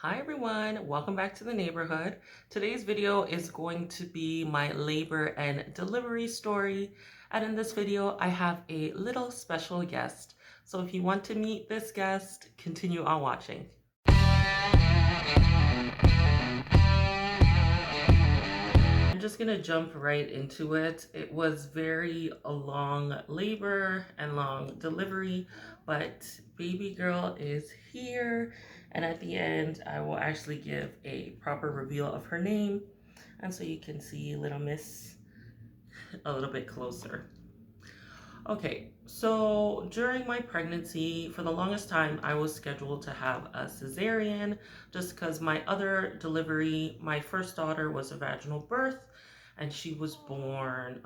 Hi everyone, welcome back to the neighborhood. Today's video is going to be my labor and delivery story. And in this video, I have a little special guest. So if you want to meet this guest, continue on watching. I'm just gonna jump right into it. It was very a long labor and long delivery, but baby girl is here. And at the end, I will actually give a proper reveal of her name. And so you can see little miss a little bit closer. Okay, so during my pregnancy, for the longest time, I was scheduled to have a cesarean just because my other delivery, my first daughter was a vaginal birth, and she was born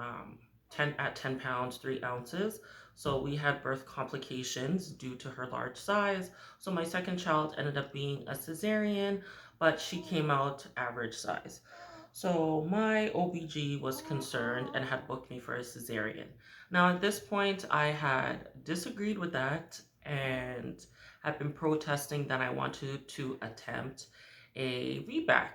10 pounds, 3 ounces. So we had birth complications due to her large size. So my second child ended up being a cesarean, but she came out average size. So my OBG was concerned and had booked me for a cesarean. Now, at this point, I had disagreed with that and had been protesting that I wanted to attempt a VBAC.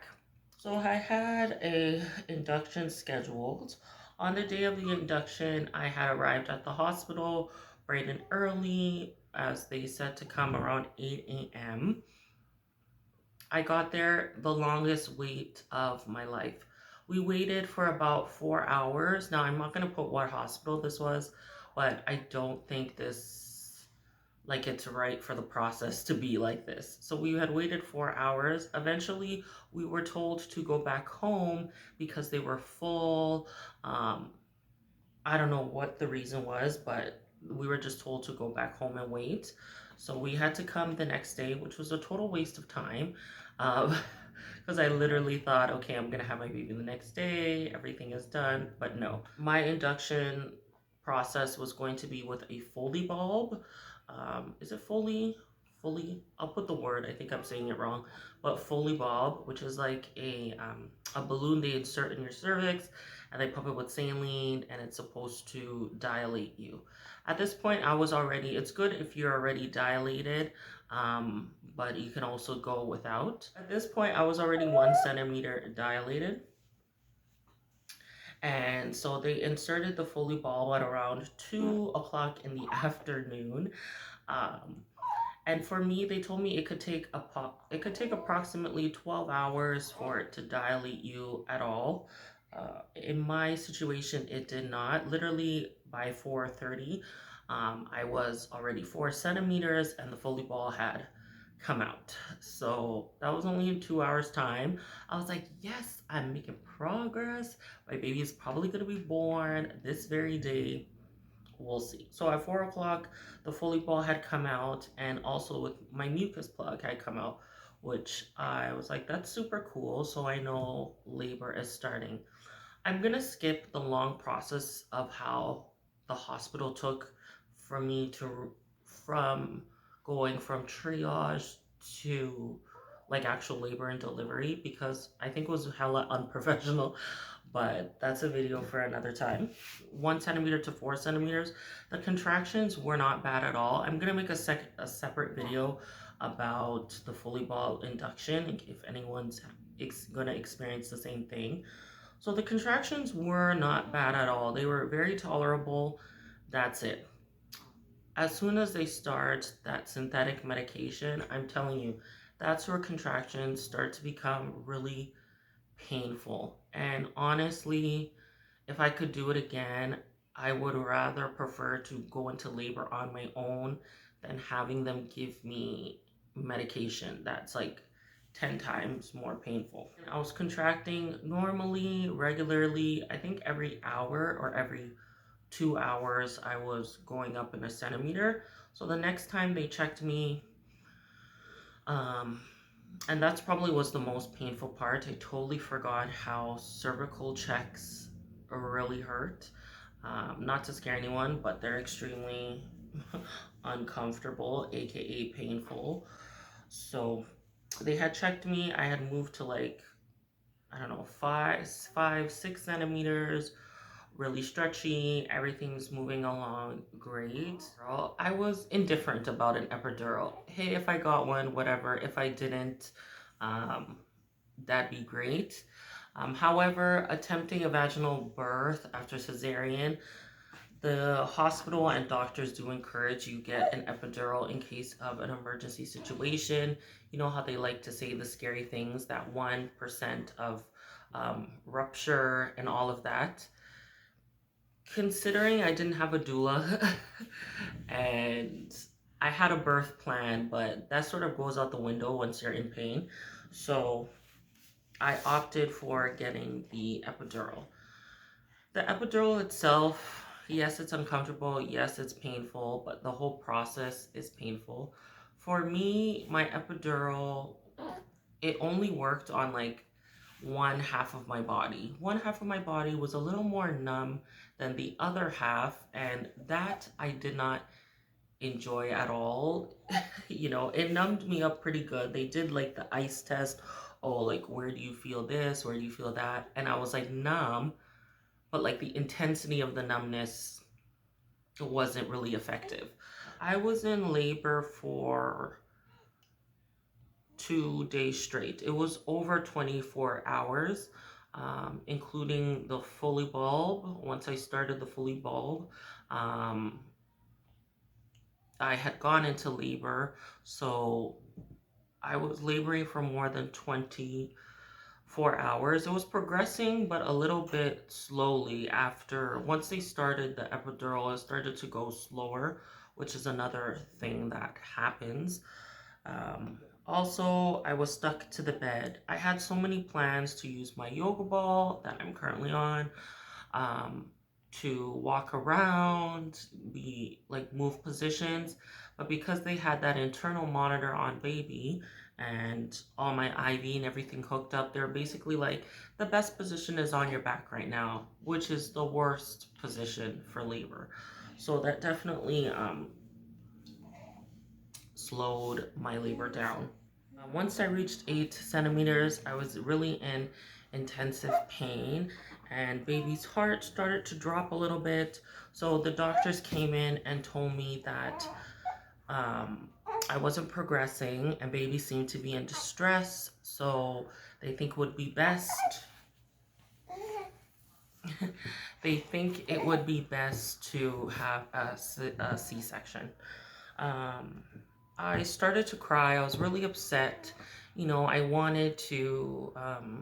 So I had a induction scheduled. On the day of the induction, I had arrived at the hospital bright and early, as they said to come around 8 a.m. I got there the longest wait of my life. We waited for about 4 hours. Now, I'm not going to put what hospital this was, but I don't think it's right for the process to be like this. So we had waited 4 hours. Eventually, we were told to go back home because they were full. Um, I don't know what the reason was, but we were just told to go back home and wait. So we had to come the next day, which was a total waste of time. Because I literally thought, okay, I'm gonna have my baby the next day, everything is done. But no, my induction process was going to be with a Foley bulb. Is it Foley? Foley? I'll put the word, I think I'm saying it wrong. But Foley bulb, which is like a balloon they insert in your cervix and they pump it with saline and it's supposed to dilate you. At this point, I was already, it's good if you're already dilated, but you can also go without. At this point, I was already 1 centimeter dilated. And so they inserted the Foley bulb at around 2 o'clock in the afternoon. Um, and for me, they told me it could take approximately 12 hours for it to dilate you at all. In my situation, it did not. Literally by 4:30, I was already 4 centimeters, and the Foley ball had come out. So that was only in 2 hours time. I was like, yes, I'm making progress. My baby is probably going to be born this very day. We'll see. So at 4 o'clock, the Foley ball had come out, and also with my mucus plug had come out, which I was like, that's super cool. So I know labor is starting. I'm gonna skip the long process of how the hospital took for me to from going from triage to like actual labor and delivery because I think it was hella unprofessional, but that's a video for another time. 1 centimeter to 4 centimeters. The contractions were not bad at all. I'm gonna make a separate video about the Foley ball induction if anyone's gonna experience the same thing. So the contractions were not bad at all. They were very tolerable. That's it. As soon as they start that synthetic medication, I'm telling you, that's where contractions start to become really painful. And honestly, if I could do it again, I would rather prefer to go into labor on my own than having them give me medication that's like 10 times more painful. I was contracting normally, regularly, I think every hour or every 2 hours, I was going up in a centimeter. So the next time they checked me, um, and that's probably was the most painful part. I totally forgot how cervical checks really hurt. Not to scare anyone, but they're extremely uncomfortable, aka painful. So they had checked me. I had moved to like, I don't know, 6 centimeters, really stretchy. Everything's moving along great. I was indifferent about an epidural. Hey, if I got one, whatever. If I didn't, um, that'd be great. However, attempting a vaginal birth after cesarean, the hospital and doctors do encourage you get an epidural in case of an emergency situation. You know how they like to say the scary things, that 1% of rupture and all of that. Considering I didn't have a doula and I had a birth plan, but that sort of goes out the window once you're in pain. So I opted for getting the epidural. The epidural itself, yes, it's uncomfortable. Yes, it's painful, but the whole process is painful. For me, my epidural, it only worked on like one half of my body. One half of my body was a little more numb than the other half, and that I did not enjoy at all. You know, it numbed me up pretty good. They did like the ice test. Oh, like, where do you feel this? Where do you feel that? And I was like numb, but like the intensity of the numbness wasn't really effective. I was in labor for 2 days straight. It was over 24 hours, including the Foley bulb. Once I started the Foley bulb, um, I had gone into labor. So I was laboring for more than 24 hours. It was progressing, but a little bit slowly. After, once they started the epidural, it started to go slower, which is another thing that happens. Also, I was stuck to the bed. I had so many plans to use my yoga ball that I'm currently on, um, to walk around, be like move positions. But because they had that internal monitor on baby and all my IV and everything hooked up, they're basically like, the best position is on your back right now, which is the worst position for labor. So that definitely slowed my labor down. Once I reached 8 centimeters, I was really in intensive pain, and baby's heart started to drop a little bit. So the doctors came in and told me that um, I wasn't progressing, and baby seemed to be in distress. So they think it would be best. They think it would be best to have a C-section. Um, I started to cry. I was really upset. You know, I wanted to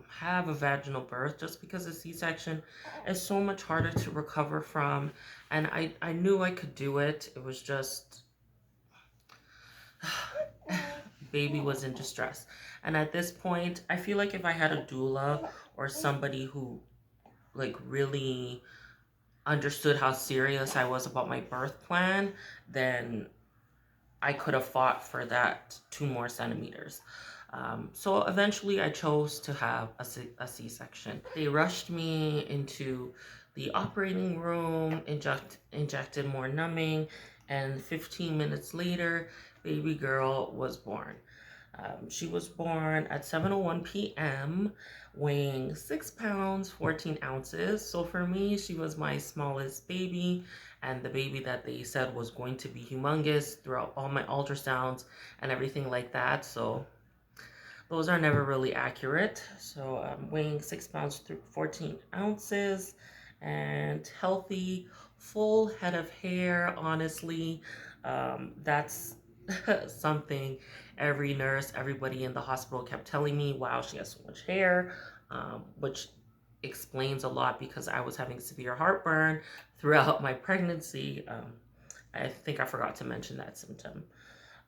have a vaginal birth just because a C-section is so much harder to recover from. And I knew I could do it. It was just, baby was in distress. And at this point, I feel like if I had a doula or somebody who like really understood how serious I was about my birth plan, then I could have fought for that 2 more centimeters. So eventually I chose to have a C-section. They rushed me into the operating room, injected more numbing, and 15 minutes later, baby girl was born. She was born at 7:01 p.m., weighing 6 pounds, 14 ounces. So for me, she was my smallest baby, and the baby that they said was going to be humongous throughout all my ultrasounds and everything like that. So those are never really accurate. So weighing 6 pounds, 14 ounces, and healthy, full head of hair. Honestly, that's something every nurse, everybody in the hospital kept telling me. Wow, she has so much hair, which explains a lot because I was having severe heartburn throughout my pregnancy. I think I forgot to mention that symptom.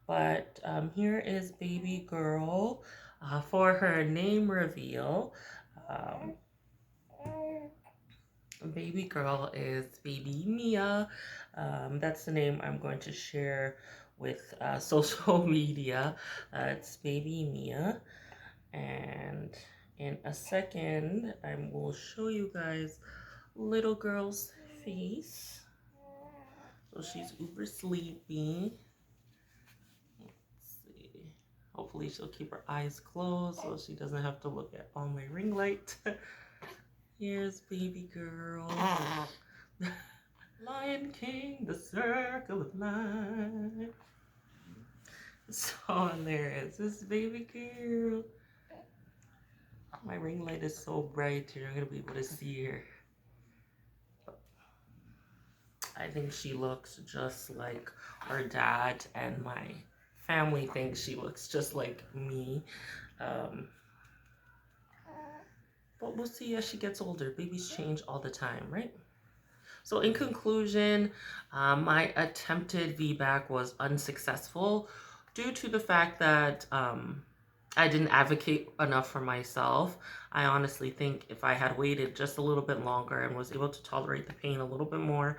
But here is baby girl for her name reveal. Um, Baby girl is baby Mia. That's the name I'm going to share with social media. It's baby Mia. And in a second, I will show you guys little girl's face. So she's uber sleepy. Let's see. Hopefully she'll keep her eyes closed so she doesn't have to look at all my ring light. Here's baby girl. Lion King, the circle of life. So there is this baby girl. My ring light is so bright, you're not gonna be able to see her. I think she looks just like her dad, and my family thinks she looks just like me. Um, but we'll see as she gets older. Babies change all the time, right? So in conclusion, my attempted VBAC was unsuccessful due to the fact that I didn't advocate enough for myself. I honestly think if I had waited just a little bit longer and was able to tolerate the pain a little bit more,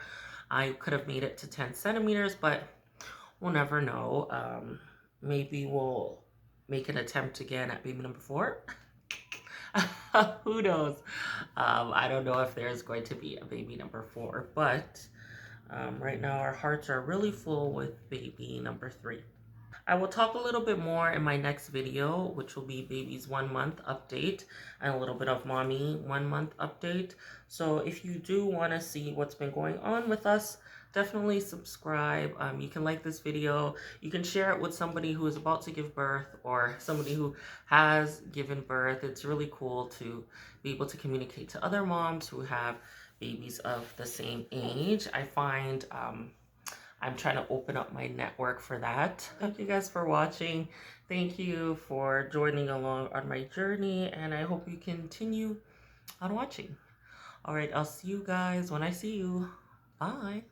I could have made it to 10 centimeters, but we'll never know. Maybe we'll make an attempt again at baby number 4. Who knows? I don't know if there's going to be a baby number 4, but right now our hearts are really full with baby number 3. I will talk a little bit more in my next video, which will be baby's 1 month update and a little bit of mommy 1 month update. So if you do want to see what's been going on with us, definitely subscribe. You can like this video. You can share it with somebody who is about to give birth or somebody who has given birth. It's really cool to be able to communicate to other moms who have babies of the same age. I find I'm trying to open up my network for that. Thank you guys for watching. Thank you for joining along on my journey, and I hope you continue on watching. All right, I'll see you guys when I see you. Bye.